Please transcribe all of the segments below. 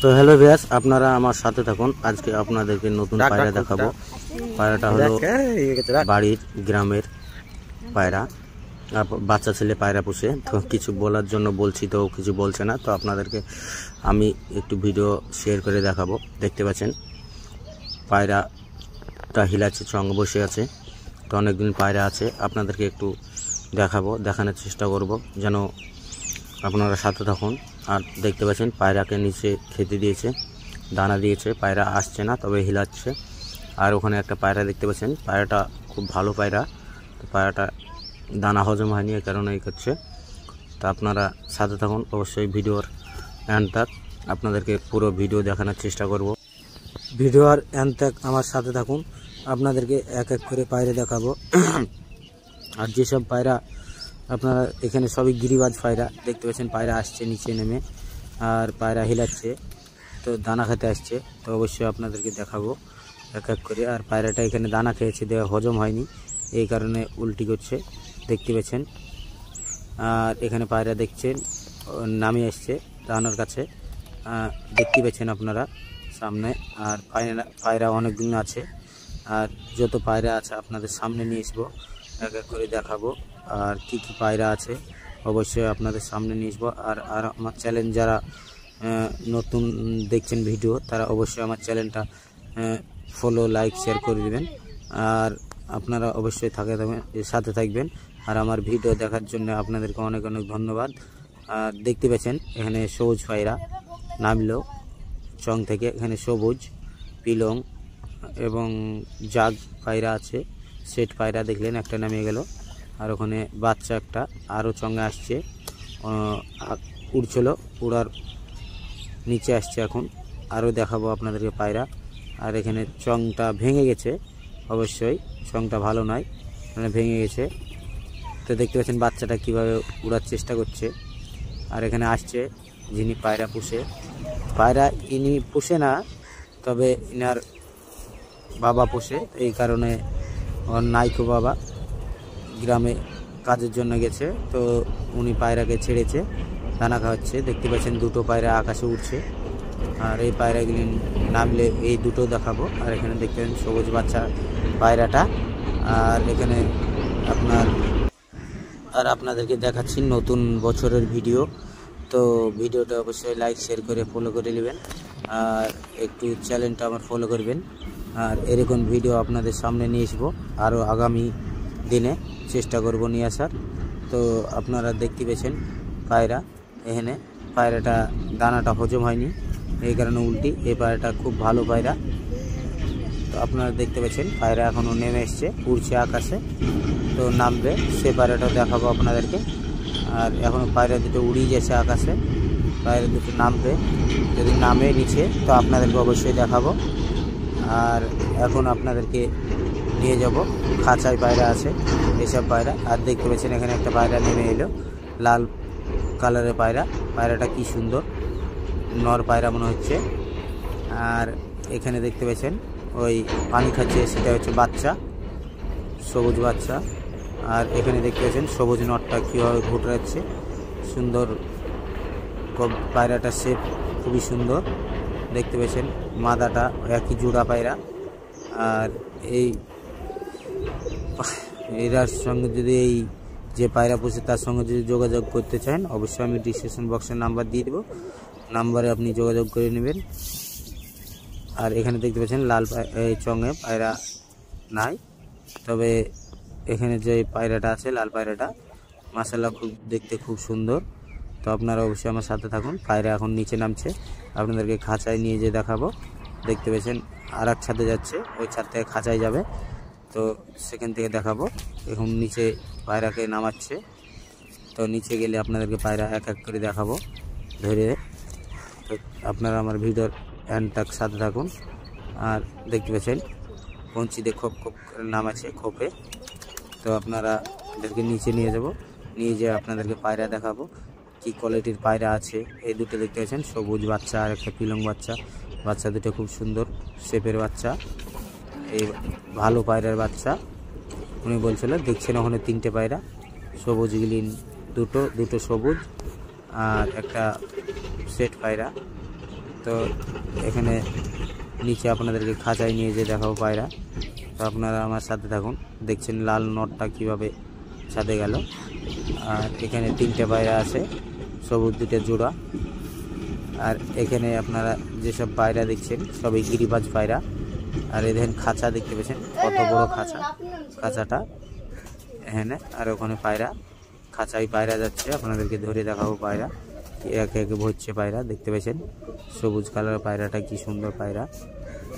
তো hello viewers, আপনারা আমার সাথে থাকুন। আজকে আপনাদেরকে নতুন পায়রা দেখাবো। পায়রাটা হলো বাড়ির গ্রামের পায়রা। বাচ্চা ছেলে পায়রা পুষে, তো কিছু বলার জন্য বলছি, তো কিছু বলছে না। তো আপনাদেরকে আমি একটু ভিডিও শেয়ার করে দেখাবো। দেখতে পাচ্ছেন পায়রাটা হিলাচ্ছে, সঙ্গে বসে আছে। তো অনেকদিন পায়রা আছে, আপনাদেরকে একটু দেখানোর চেষ্টা করব, যেন আপনারা সাথে থাকুন। আর দেখতে পাচ্ছেন পায়রাকে নিচে খেতে দিয়েছে, দানা দিয়েছে। পায়রা আসছে না, তবে হিলাচ্ছে। আর ওখানে একটা পায়রা দেখতে পাচ্ছেন, পায়রাটা খুব ভালো পায়রা। তো পায়রাটা দানা হজম হয়নি, এ কারণে এই করছে। তো আপনারা সাথে থাকুন, অবশ্যই ভিডিওর এন্ড তক আপনাদেরকে পুরো ভিডিও দেখানোর চেষ্টা করব। ভিডিওর এন্ড তক আমার সাথে থাকুন, আপনাদেরকে এক এক করে পায়রা দেখাবো। আর যেসব পায়রা আপনারা এখানে সবই গিরিবাজ পায়রা দেখতে পাচ্ছেন। পায়রা আসছে নিচে নেমে, আর পায়রা হিলাচ্ছে, তো দানা খেতে আসছে। তো অবশ্যই আপনাদেরকে দেখাবো এক এক করে। আর পায়রাটা এখানে দানা খেয়েছে, দেওয়া হজম হয়নি, এই কারণে উল্টি করছে, দেখতে পাচ্ছেন। আর এখানে পায়রা দেখছেন নামে আসছে দানার কাছে, দেখতে পাচ্ছেন আপনারা সামনে। আর পায়রা অনেকগুলো আছে, আর যত পায়রা আছে আপনাদের সামনে নিয়ে আসবো, এক এক করে দেখাবো। আর কি কি পায়রা আছে অবশ্যই আপনাদের সামনে নিয়ে আসবো। আর আমার চ্যানেল যারা নতুন দেখছেন ভিডিও, তারা অবশ্যই আমার চ্যানেলটা ফলো, লাইক, শেয়ার করে দিবেন। আর আপনারা অবশ্যই সাথে থাকবেন। আর আমার ভিডিও দেখার জন্য আপনাদেরকে অনেক অনেক ধন্যবাদ। আর দেখতে পাচ্ছেন এখানে সবুজ পায়রা নামলো চং থেকে। এখানে সবুজ, পিলং এবং জাগ পায়রা আছে। সেট পায়রা দেখলেন একটা নামিয়ে গেল। আর ওখানে বাচ্চা একটা আরও চঙ্গে আসছে, উড়ছিল, উড়ার নিচে আসছে। এখন আরও দেখাবো আপনাদেরকে পায়রা। আর এখানে চংটা ভেঙে গেছে, অবশ্যই চংটা ভালো নয়, মানে ভেঙে গেছে। তো দেখতে পাচ্ছেন বাচ্চাটা কিভাবে উড়ার চেষ্টা করছে। আর এখানে আসছে যিনি পায়রা পুষে, পায়রা ইনি পুষে না, তবে ইনার বাবা পুষে, এই কারণে ওর নাইকো বাবা গ্রামে কাজের জন্য গেছে, তো উনি পায়রাকে ছেড়েছে, দানা খাওয়াচ্ছে। দেখতে পাচ্ছেন দুটো পায়রা আকাশে উঠছে। আর এই পায়রাগুলি নামলে এই দুটো দেখাবো। আর এখানে দেখতে পাচ্ছেন সবুজ বাচ্চা পায়রাটা। আর এখানে আপনাদেরকে দেখাচ্ছি নতুন বছরের ভিডিও। তো ভিডিওটা অবশ্যই লাইক, শেয়ার করে ফলো করে নেবেন। আর একটু চ্যানেলটা আমার ফলো করবেন। আর এরকম ভিডিও আপনাদের সামনে নিয়ে আসবো, আরও আগামী দিনে চেষ্টা করব নিয়ে আসার। তো আপনারা দেখতে পেয়েছেন পায়রা, এখানে পায়রাটা দানাটা হজম হয়নি, এই কারণে উল্টি। এই পায়রাটা খুব ভালো পায়রা। তো আপনারা দেখতে পেয়েছেন পায়রা এখনও নেমে এসছে, উড়ছে আকাশে, তো নামবে, সে পায়রাটা দেখাবো আপনাদেরকে। আর এখনও পায়রা দুটো উড়িয়ে যাচ্ছে আকাশে, পায়রা দুটো নামবে, যদি নামে নিচে তো আপনাদেরকে অবশ্যই দেখাবো। আর এখন আপনাদেরকে নিয়ে যাব খাঁচায় পায়রা আছে, এসব পায়রা। আর দেখতে পাচ্ছেন এখানে একটা পায়রা নেমে এলো, লাল কালারের পায়রা। পায়রাটা কি সুন্দর, নর পায়রা মনে হচ্ছে। আর এখানে দেখতে পাচ্ছেন ওই পানি খাচ্ছে, সেটা হচ্ছে বাচ্চা, সবুজ বাচ্চা। আর এখানে দেখতে পাচ্ছেন সবুজ নরটা কীভাবে ঘুরাচ্ছে, সুন্দর পায়রাটার শেপ খুবই সুন্দর। দেখতে পেয়েছেন মাদাটা একই জোড়া পায়রা। আর এরার সঙ্গে যদি এই যে পায়রা পুষে তার সঙ্গে যদি যোগাযোগ করতে চান, অবশ্যই আমি ডিসক্রিপশন বক্সের নাম্বার দিয়ে দেবো, নাম্বারে আপনি যোগাযোগ করে নেবেন। আর এখানে দেখতে পাচ্ছেন লাল এই চঙে পায়রা নাই, তবে এখানে যে পায়রাটা আছে লাল পায়রাটা মাশাআল্লাহ খুব দেখতে খুব সুন্দর। তো আপনারা অবশ্যই আমার সাথে থাকুন। পায়রা এখন নিচে নামছে, আপনাদেরকে খাঁচায় নিয়ে যেয়ে দেখাবো। দেখতে পেয়েছেন আর এক ছাদে যাচ্ছে, ওই ছাদ থেকে খাঁচায় যাবে, তো সেখান থেকে দেখাবো। এখন নিচে পায়রাকে নামাচ্ছে, তো নিচে গেলে আপনাদেরকে পায়রা এক এক করে দেখাবো ধরে। তো আপনারা আমার ভিডিওর এন্ডটাক সাথে থাকুন। আর দেখতে পেয়েছেন কঞ্চিতে খোপ খোপ করে নামাচ্ছে, খোপে। তো আপনারা এদেরকে নিচে নিয়ে যাব, নিয়ে যেয়ে আপনাদেরকে পায়রা দেখাবো, কি কোয়ালিটির পায়রা আছে। এই দুটো দেখতে পাচ্ছেন সবুজ বাচ্চা আর একটা পিলং বাচ্চা। বাচ্চা দুটো খুব সুন্দর শেপের বাচ্চা, এই ভালো পায়রার বাচ্চা। উনি বলছিল দেখছেন ওখানে তিনটে পায়রা, সবুজ গ্রিন দুটো সবুজ আর একটা সেট পায়রা। তো এখানে নিচে আপনাদেরকে খাঁচায় নিয়ে যেয়ে দেখাবো পায়রা। তো আপনারা আমার সাথে থাকুন। দেখছেন লাল নটটা কীভাবে ছাদে গেল। আর এখানে 3টে পায়রা আছে, সবুজ 2টে জোড়া। আর এখানে আপনারা যেসব পায়রা দেখছেন সবই গিরিবাজ পায়রা। আর এখানে খাঁচা দেখতে পেয়েছেন, কত বড় খাঁচাটা এখানে। আর ওখানে পায়রা, খাঁচায় পায়রা যাচ্ছে, আপনাদেরকে ধরে দেখাবো পায়রা একে একে ভরছে পায়রা। দেখতে পেয়েছেন সবুজ কালার পায়রাটা, কি সুন্দর পায়রা,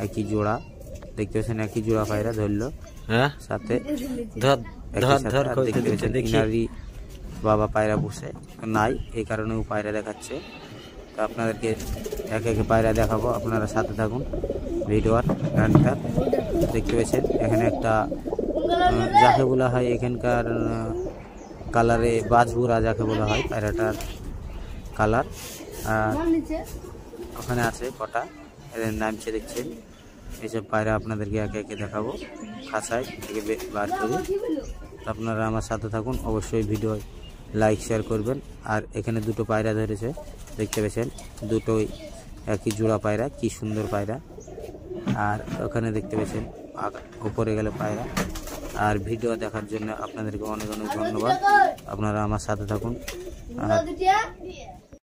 একই জোড়া। দেখতে পেয়েছেন একই জোড়া পায়রা ধরলো, হ্যাঁ সাথে দেখতে পেয়েছেন কিনারি বাবা পায়রা বসে নাই, এই কারণে ও পায়রা দেখাচ্ছে। তো আপনাদেরকে একে একে পায়রা দেখাবো, আপনারা সাথে থাকুন ভিডিওর গানটা। দেখতে পেয়েছেন এখানে একটা যাকে বলা হয় এখানকার কালারে বাজবুরা যাকে বলা হয় পায়রাটার কালার। আর ওখানে আছে কটা, এদের নামছে দেখছেন। এইসব পায়রা আপনাদেরকে একে একে দেখাবো খাঁচায় থেকে বার করে। আপনারা আমার সাথে থাকুন, অবশ্যই ভিডিও লাইক শেয়ার করবেন। আর এখানে 2টো পায়রা ধরেছে, দেখতে পেয়েছেন দুটোই একই জোড়া পায়রা, কি সুন্দর পায়রা। আর ওখানে দেখতে পেয়েছেন উপরে গেল পায়রা। আর ভিডিও দেখার জন্য আপনাদেরকে অনেক অনেক ধন্যবাদ। আপনারা আমার সাথে থাকুন। আর